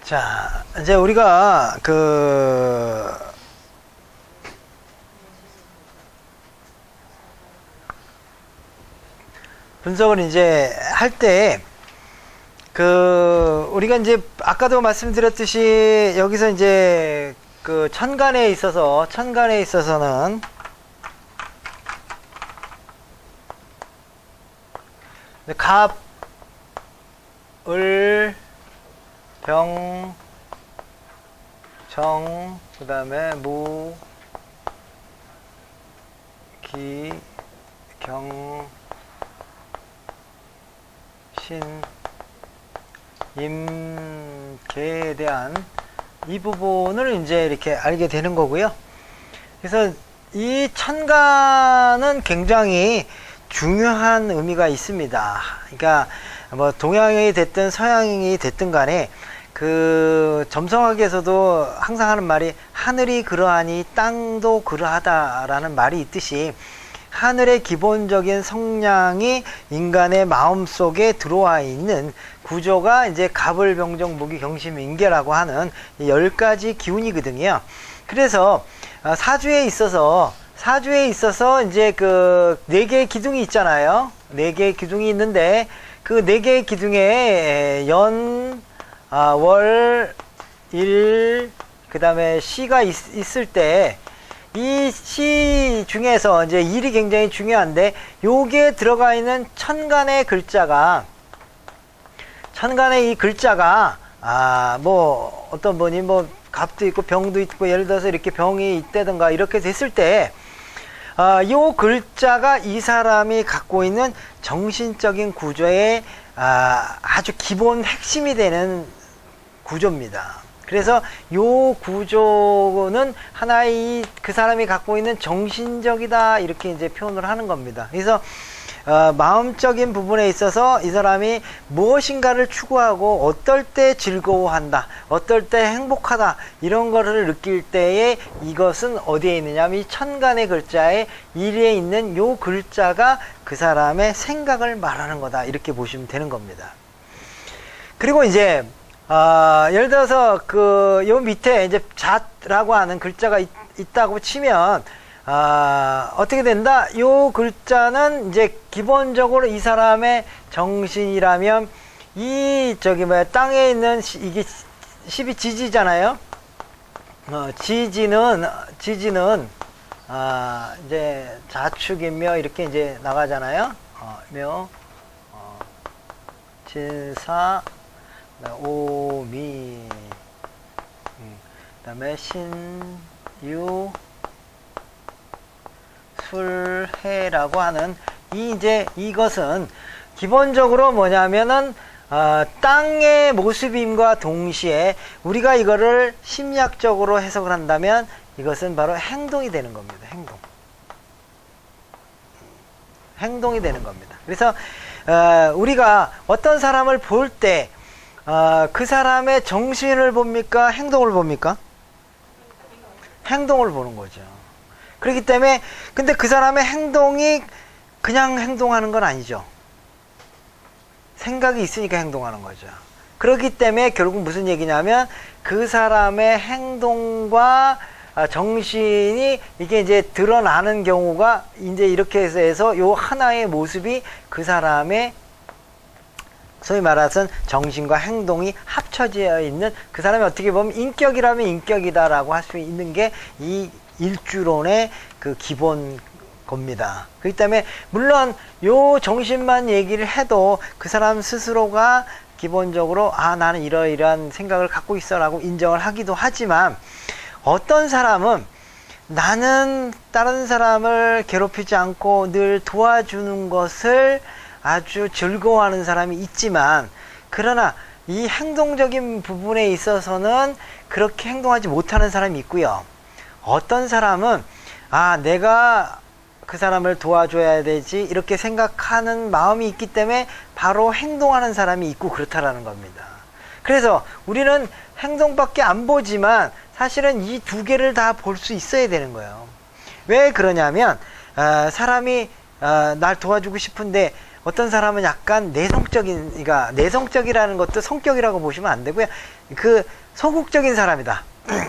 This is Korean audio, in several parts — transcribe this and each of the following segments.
자, 이제 우리가 분석을 이제 할 때 우리가 이제 아까도 말씀드렸듯이 여기서 이제 천간에 있어서는 갑, 을, 병, 정, 그 다음에 무, 기, 경, 신, 임, 개에 대한 이 부분을 이제 이렇게 알게 되는 거고요. 그래서 이 천간은 굉장히 중요한 의미가 있습니다. 그러니까 뭐 동양이 됐든 서양이 됐든 간에 점성학에서도 항상 하는 말이 하늘이 그러하니 땅도 그러하다라는 말이 있듯이 하늘의 기본적인 성향이 인간의 마음속에 들어와 있는 구조가 이제 갑을병정 무기 경심 인계라고 하는 10가지 기운이거든요. 그래서 사주에 있어서 이제 4개의 기둥이 있잖아요. 4개의 기둥이 있는데 그 4개의 기둥에 연, 월, 일, 그 다음에 시가 있을 때 이 시 중에서 이제 일이 굉장히 중요한데 요게 들어가 있는 천간의 이 글자가 뭐 어떤 분이 뭐 갑도 있고 병도 있고 예를 들어서 이렇게 병이 있다든가 이렇게 됐을 때 요 글자가 이 사람이 갖고 있는 정신적인 구조의 아주 기본 핵심이 되는 구조입니다. 그래서 요 구조는 하나의 그 사람이 갖고 있는 정신적이다 이렇게 이제 표현을 하는 겁니다. 그래서 마음적인 부분에 있어서 이 사람이 무엇인가를 추구하고 어떨 때 즐거워한다, 어떨 때 행복하다 이런 거를 느낄 때에 이것은 어디에 있느냐 하면 이 천간의 글자에 일에 있는 요 글자가 그 사람의 생각을 말하는 거다 이렇게 보시면 되는 겁니다. 그리고 이제 예를 들어서 요 밑에 이제 잣라고 하는 글자가 있다고 치면 어떻게 된다? 요 글자는 이제 기본적으로 이 사람의 정신이라면 땅에 있는 이게 12지지잖아요. 지지는 이제 자축인묘 이렇게 이제 나가잖아요. 묘, 진사, 오미, 그 다음에 신유, 술해라고 하는 이것은 기본적으로 뭐냐면은 땅의 모습임과 동시에 우리가 이거를 심리학적으로 해석을 한다면 이것은 바로 행동이 되는 겁니다. 행동이 되는 겁니다. 그래서 우리가 어떤 사람을 볼 때 그 사람의 정신을 봅니까? 행동을 봅니까? 행동을 보는 거죠. 그렇기 때문에 근데 그 사람의 행동이 그냥 행동하는 건 아니죠. 생각이 있으니까 행동하는 거죠. 그렇기 때문에 결국 무슨 얘기냐면 그 사람의 행동과 정신이 이게 이제 드러나는 경우가 이제 이렇게 해서 요 하나의 모습이 그 사람의 소위 말해서 정신과 행동이 합쳐져 있는 그 사람이 어떻게 보면 인격이라면 인격이다라고 할 수 있는 게 이 일주론의 기본 겁니다. 그렇기 때문에 물론 요 정신만 얘기를 해도 그 사람 스스로가 기본적으로 나는 이러이러한 생각을 갖고 있어 라고 인정을 하기도 하지만 어떤 사람은 나는 다른 사람을 괴롭히지 않고 늘 도와주는 것을 아주 즐거워하는 사람이 있지만 그러나 이 행동적인 부분에 있어서는 그렇게 행동하지 못하는 사람이 있고요. 어떤 사람은 내가 그 사람을 도와줘야 되지 이렇게 생각하는 마음이 있기 때문에 바로 행동하는 사람이 있고 그렇다라는 겁니다. 그래서 우리는 행동밖에 안 보지만 사실은 이 두 개를 다 볼 수 있어야 되는 거예요. 왜 그러냐면 사람이 날 도와주고 싶은데 어떤 사람은 약간 내성적인, 그러니까 내성적이라는 것도 성격이라고 보시면 안 되고요. 그 소극적인 사람이다.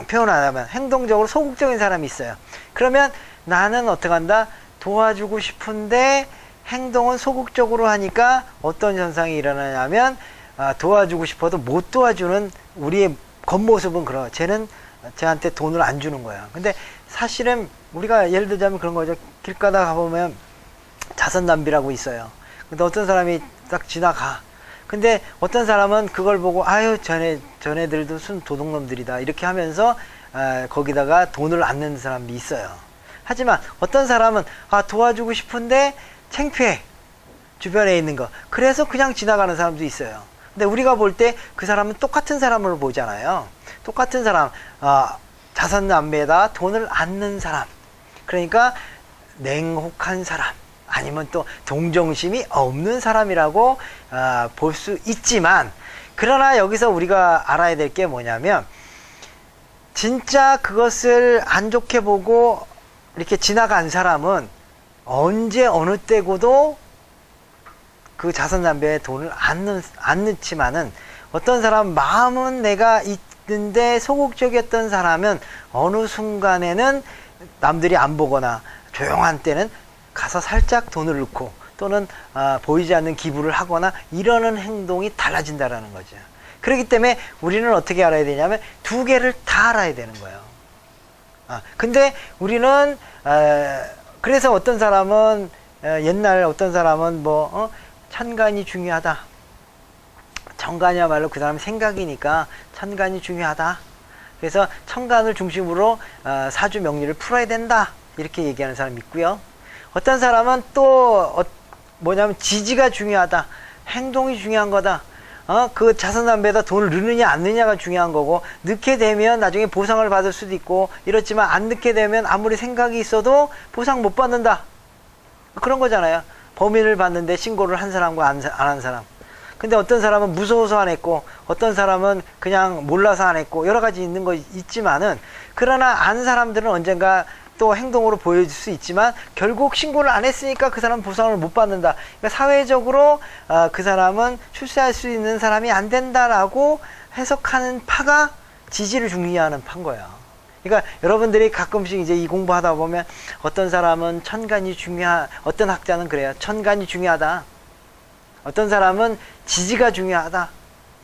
표현하자면 행동적으로 소극적인 사람이 있어요. 그러면 나는 어떻게 한다? 도와주고 싶은데 행동은 소극적으로 하니까 어떤 현상이 일어나냐면 도와주고 싶어도 못 도와주는 우리의 겉모습은 그래요. 쟤는 쟤한테 돈을 안 주는 거야. 근데 사실은 우리가 예를 들자면 그런 거죠. 길 가다 가보면 자선남비라고 있어요. 근데 어떤 사람이 딱 지나가. 근데 어떤 사람은 그걸 보고 아유 전애들도 순 도둑놈들이다 이렇게 하면서 거기다가 돈을 안 내는 사람이 있어요. 하지만 어떤 사람은 도와주고 싶은데 창피해. 주변에 있는 거. 그래서 그냥 지나가는 사람도 있어요. 근데 우리가 볼 때 그 사람은 똑같은 사람으로 보잖아요. 똑같은 사람, 자선남매에다 돈을 안 넣는 사람. 그러니까 냉혹한 사람. 아니면 또 동정심이 없는 사람이라고 볼 수 있지만, 그러나 여기서 우리가 알아야 될 게 뭐냐면, 진짜 그것을 안 좋게 보고 이렇게 지나간 사람은 언제 어느 때고도 그 자선담배에 돈을 안 넣지만은, 어떤 사람 마음은 내가 있는데 소극적이었던 사람은 어느 순간에는 남들이 안 보거나 조용한 때는 가서 살짝 돈을 넣고 또는 보이지 않는 기부를 하거나 이러는 행동이 달라진다라는 거죠. 그렇기 때문에 우리는 어떻게 알아야 되냐면 두 개를 다 알아야 되는 거예요. 근데 우리는 그래서 어떤 사람은 옛날 어떤 사람은 천간이 중요하다. 천간이야말로 그 사람 생각이니까 천간이 중요하다. 그래서 천간을 중심으로 사주 명리를 풀어야 된다. 이렇게 얘기하는 사람이 있고요. 어떤 사람은 또 뭐냐면 지지가 중요하다. 행동이 중요한 거다. 그 자선담배에다 돈을 넣느냐 안 넣느냐가 중요한 거고, 넣게 되면 나중에 보상을 받을 수도 있고, 이렇지만 안 넣게 되면 아무리 생각이 있어도 보상 못 받는다. 그런 거잖아요. 범인을 봤는데 신고를 한 사람과 안 한 사람. 근데 어떤 사람은 무서워서 안 했고, 어떤 사람은 그냥 몰라서 안 했고, 여러 가지 있는 거 있지만은, 그러나 안 사람들은 언젠가 또 행동으로 보여줄 수 있지만 결국 신고를 안 했으니까 그 사람은 보상을 못 받는다. 그러니까 사회적으로 그 사람은 출세할 수 있는 사람이 안 된다라고 해석하는 파가 지지를 중요하는 파인 거예요. 그러니까 여러분들이 가끔씩 이제 이 공부하다 보면 어떤 사람은 어떤 학자는 그래요. 천간이 중요하다. 어떤 사람은 지지가 중요하다.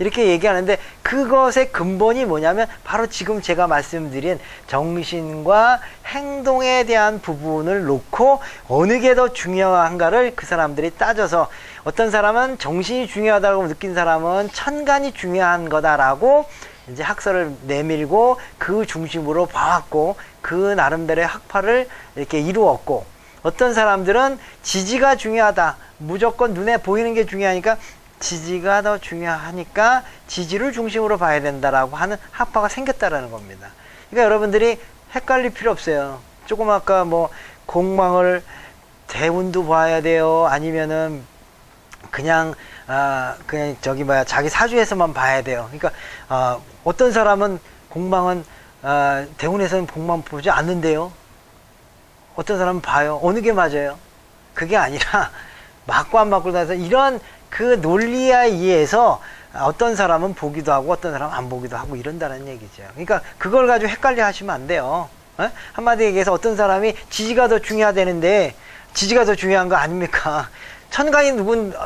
이렇게 얘기하는데, 그것의 근본이 뭐냐면 바로 지금 제가 말씀드린 정신과 행동에 대한 부분을 놓고 어느 게 더 중요한가를 그 사람들이 따져서, 어떤 사람은 정신이 중요하다고 느낀 사람은 천간이 중요한 거다라고 이제 학설을 내밀고 그 중심으로 봐왔고, 그 나름대로의 학파를 이렇게 이루었고, 어떤 사람들은 지지가 중요하다. 무조건 눈에 보이는 게 중요하니까 지지가 더 중요하니까 지지를 중심으로 봐야 된다라고 하는 학파가 생겼다라는 겁니다. 그러니까 여러분들이 헷갈릴 필요 없어요. 조금 아까 공망을 대운도 봐야 돼요. 아니면은 그냥 자기 사주에서만 봐야 돼요. 그러니까 어떤 사람은 공망은 대운에서는 공망 보지 않는데요. 어떤 사람은 봐요. 어느 게 맞아요? 그게 아니라 맞고 안 맞고 나서 이런 그 논리에 의해서 어떤 사람은 보기도 하고 어떤 사람은 안 보기도 하고 이런다는 얘기죠. 그러니까 그걸 가지고 헷갈려 하시면 안 돼요. 한마디 얘기해서 어떤 사람이 지지가 더 중요하다는데 지지가 더 중요한 거 아닙니까? 천간이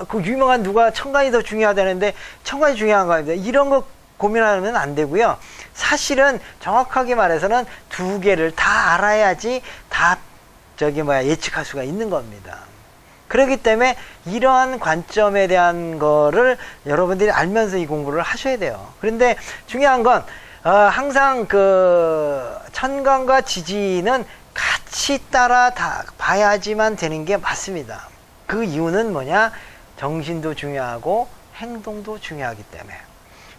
그 유명한 누가 천간이 더 중요하다는데 천간이 중요한 거 아닙니까? 이런 거 고민하면 안 되고요. 사실은 정확하게 말해서는 두 개를 다 알아야지 다 예측할 수가 있는 겁니다. 그렇기 때문에 이러한 관점에 대한 거를 여러분들이 알면서 이 공부를 하셔야 돼요. 그런데 중요한 건 항상 그 천간과 지지는 같이 따라 다 봐야지만 되는 게 맞습니다. 그 이유는 뭐냐? 정신도 중요하고 행동도 중요하기 때문에.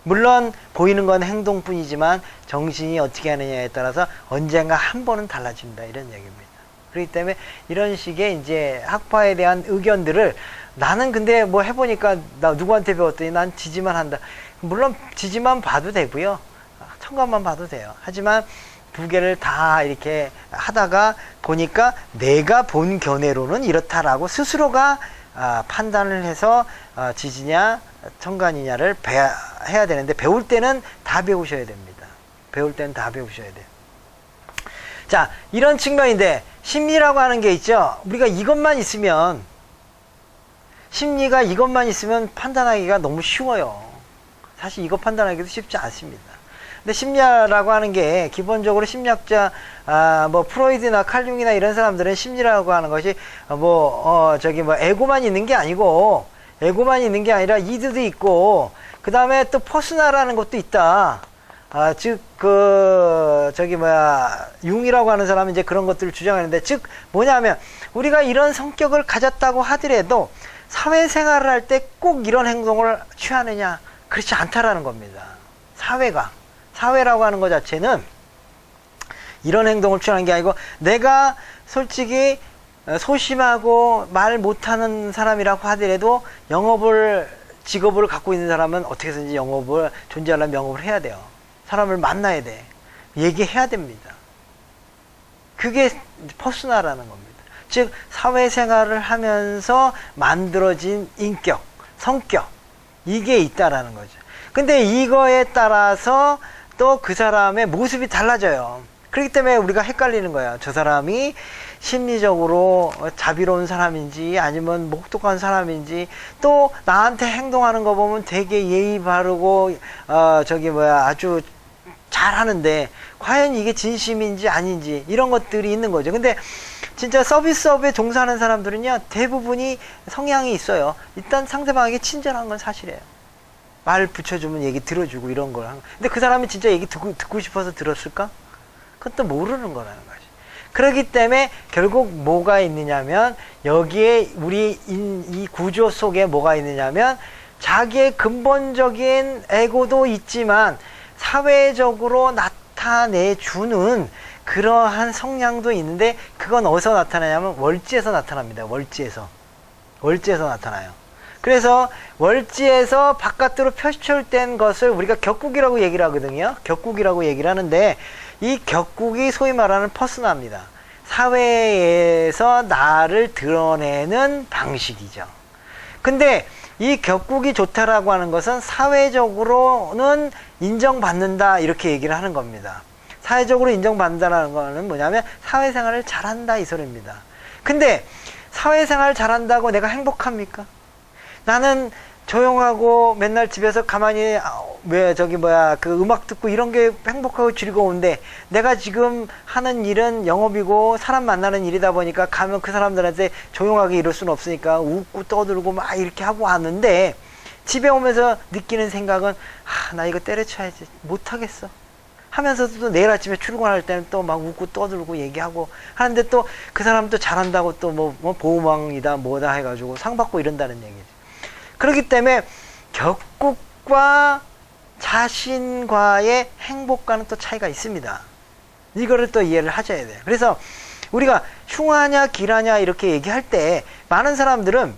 물론 보이는 건 행동뿐이지만 정신이 어떻게 하느냐에 따라서 언젠가 한 번은 달라진다, 이런 얘기입니다. 그렇기 때문에 이런 식의 이제 학파에 대한 의견들을, 나는 근데 해보니까 나 누구한테 배웠더니 난 지지만 한다. 물론 지지만 봐도 되고요. 천간만 봐도 돼요. 하지만 두 개를 다 이렇게 하다가 보니까 내가 본 견해로는 이렇다라고 스스로가 판단을 해서 지지냐 천간이냐를 해야 되는데, 배울 때는 다 배우셔야 됩니다. 배울 때는 다 배우셔야 돼요. 자, 이런 측면인데 심리라고 하는 게 있죠. 우리가 이것만 있으면, 심리가 이것만 있으면 판단하기가 너무 쉬워요. 사실 이거 판단하기도 쉽지 않습니다. 근데 심리라고 하는 게 기본적으로 심리학자, 뭐 프로이드나 칼융이나 이런 사람들은 심리라고 하는 것이 에고만 있는 게 아니고, 에고만 있는 게 아니라 이드도 있고, 그 다음에 또 퍼스널하는 것도 있다. 즉 융이라고 하는 사람은 이제 그런 것들을 주장하는데, 즉 뭐냐면 우리가 이런 성격을 가졌다고 하더라도 사회생활을 할 때 꼭 이런 행동을 취하느냐, 그렇지 않다라는 겁니다. 사회라고 하는 것 자체는 이런 행동을 취하는 게 아니고, 내가 솔직히 소심하고 말 못하는 사람이라고 하더라도 직업을 갖고 있는 사람은 어떻게 해서든지 존재하려면 영업을 해야 돼요. 사람을 만나야 돼. 얘기해야 됩니다. 그게 퍼스널하는 겁니다. 즉 사회생활을 하면서 만들어진 인격, 성격, 이게 있다라는 거죠. 근데 이거에 따라서 또 그 사람의 모습이 달라져요. 그렇기 때문에 우리가 헷갈리는 거야. 저 사람이 심리적으로 자비로운 사람인지 아니면 목독한 사람인지, 또 나한테 행동하는 거 보면 되게 예의 바르고 아주 잘하는데 과연 이게 진심인지 아닌지, 이런 것들이 있는 거죠. 근데 진짜 서비스업에 종사하는 사람들은요, 대부분이 성향이 있어요. 일단 상대방에게 친절한 건 사실이에요. 말 붙여주면 얘기 들어주고 이런 걸 하는. 근데 그 사람이 진짜 얘기 듣고 싶어서 들었을까? 그건 또 모르는 거라는 거지. 그렇기 때문에 결국 뭐가 있느냐면, 여기에 우리 이 구조 속에 뭐가 있느냐면, 자기의 근본적인 에고도 있지만 사회적으로 나타내주는 그러한 성향도 있는데, 그건 어디서 나타나냐면 월지에서 나타납니다. 월지에서 나타나요. 그래서 월지에서 바깥으로 표출된 것을 우리가 격국이라고 얘기를 하거든요. 격국이라고 얘기를 하는데, 이 격국이 소위 말하는 퍼스널입니다. 사회에서 나를 드러내는 방식이죠. 근데 이 격국이 좋다라고 하는 것은 사회적으로는 인정받는다, 이렇게 얘기를 하는 겁니다. 사회적으로 인정받는다는 거는 뭐냐면 사회생활을 잘한다, 이 소리입니다. 근데 사회생활 잘한다고 내가 행복합니까? 나는 조용하고 맨날 집에서 가만히 그 음악 듣고 이런 게 행복하고 즐거운데, 내가 지금 하는 일은 영업이고 사람 만나는 일이다 보니까 가면 그 사람들한테 조용하게 이럴 수는 없으니까 웃고 떠들고 막 이렇게 하고 왔는데, 집에 오면서 느끼는 생각은 나 이거 때려쳐야지, 못하겠어 하면서도 또 내일 아침에 출근할 때는 또 막 웃고 떠들고 얘기하고 하는데, 또 그 사람도 잘한다고 또 뭐 보호망이다 뭐다 해가지고 상 받고 이런다는 얘기죠. 그렇기 때문에 격국과 자신과의 행복과는 또 차이가 있습니다. 이거를 또 이해를 하셔야 돼요. 그래서 우리가 흉하냐 길하냐 이렇게 얘기할 때, 많은 사람들은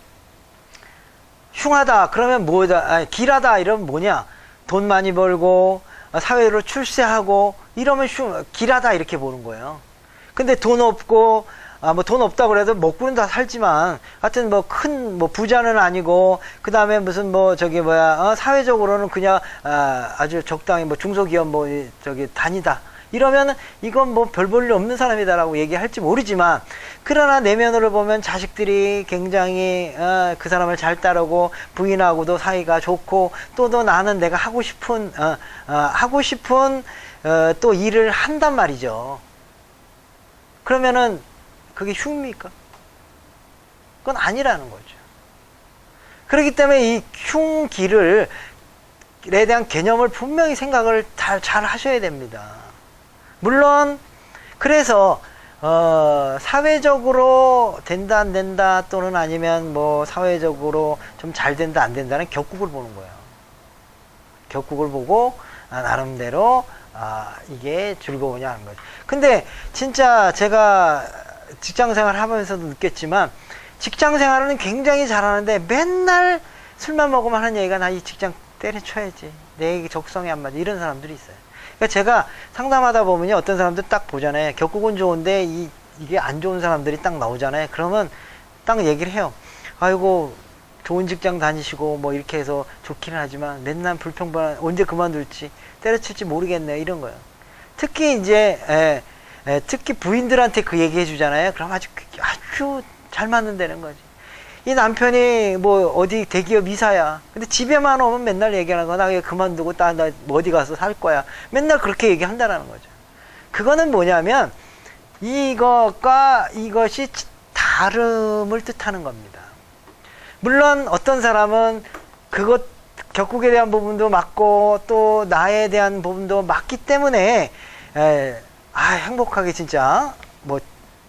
흉하다 그러면 뭐다, 길하다 이러면 뭐냐, 돈 많이 벌고 사회로 출세하고 이러면 길하다 이렇게 보는 거예요. 근데 돈 없고 돈 없다고 그래도 먹고는 다 살지만, 하여튼 큰 부자는 아니고, 그 다음에 무슨 사회적으로는 그냥 아주 적당히 중소기업 다니다, 이러면은 이건 별 볼 일 없는 사람이다라고 얘기할지 모르지만, 그러나 내면으로 보면 자식들이 굉장히 그 사람을 잘 따르고 부인하고도 사이가 좋고, 또 나는 내가 하고 싶은 또 일을 한단 말이죠. 그러면은 그게 흉입니까? 그건 아니라는 거죠. 그렇기 때문에 이 흉기에 대한 개념을 분명히 생각을 잘 하셔야 됩니다. 물론 그래서 사회적으로 된다 안 된다, 또는 아니면 사회적으로 좀 잘 된다 안 된다는 격국을 보는 거예요. 격국을 보고 나름대로 이게 즐거우냐 하는 거죠. 근데 진짜 제가 직장생활 하면서도 느꼈지만, 직장생활은 굉장히 잘하는데 맨날 술만 먹으면 하는 얘기가, 나 이 직장 때려쳐야지, 내 적성에 안 맞아, 이런 사람들이 있어요. 그러니까 제가 상담하다 보면요, 어떤 사람들 딱 보잖아요. 격국은 좋은데 이게 안 좋은 사람들이 딱 나오잖아요. 그러면 딱 얘기를 해요. 아이고 좋은 직장 다니시고 뭐 이렇게 해서 좋기는 하지만 맨날 불평만 언제 그만둘지 때려칠지 모르겠네 이런 거예요. 특히 이제 특히 부인들한테 그 얘기 해주잖아요. 그럼 아주 잘 맞는다는 거지. 이 남편이 뭐 어디 대기업 이사야. 근데 집에만 오면 맨날 얘기하는 거, 나 그만두고 나 어디 가서 살 거야. 맨날 그렇게 얘기한다라는 거죠. 그거는 뭐냐면 이것과 이것이 다름을 뜻하는 겁니다. 물론 어떤 사람은 그것 격국에 대한 부분도 맞고 또 나에 대한 부분도 맞기 때문에 행복하게 진짜 뭐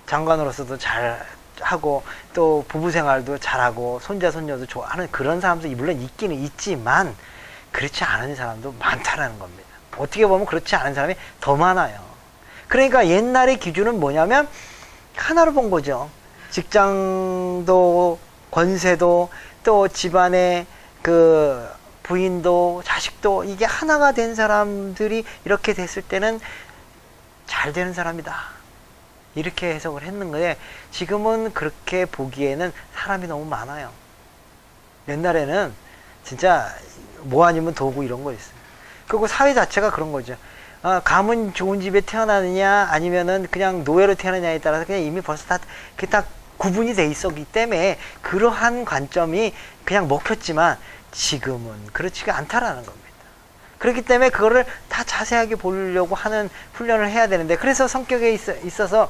장관으로서도 잘 하고 또 부부 생활도 잘하고 손자 손녀도 좋아하는 그런 사람도 물론 있기는 있지만 그렇지 않은 사람도 많다라는 겁니다. 어떻게 보면 그렇지 않은 사람이 더 많아요. 그러니까 옛날의 기준은 뭐냐면 하나로 본 거죠. 직장도 권세도 또 집안의 그 부인도 자식도 이게 하나가 된 사람들이 이렇게 됐을 때는 잘 되는 사람이다. 이렇게 해석을 했는데 지금은 그렇게 보기에는 사람이 너무 많아요. 옛날에는 진짜 뭐 아니면 도구 이런 거 있어요. 그리고 사회 자체가 그런 거죠. 가문 좋은 집에 태어나느냐 아니면은 그냥 노예로 태어나느냐에 따라서 그냥 이미 벌써 다 구분이 돼 있었기 때문에 그러한 관점이 그냥 먹혔지만 지금은 그렇지가 않다라는 겁니다. 그렇기 때문에 그거를 다 자세하게 보려고 하는 훈련을 해야 되는데 그래서 성격에 있어서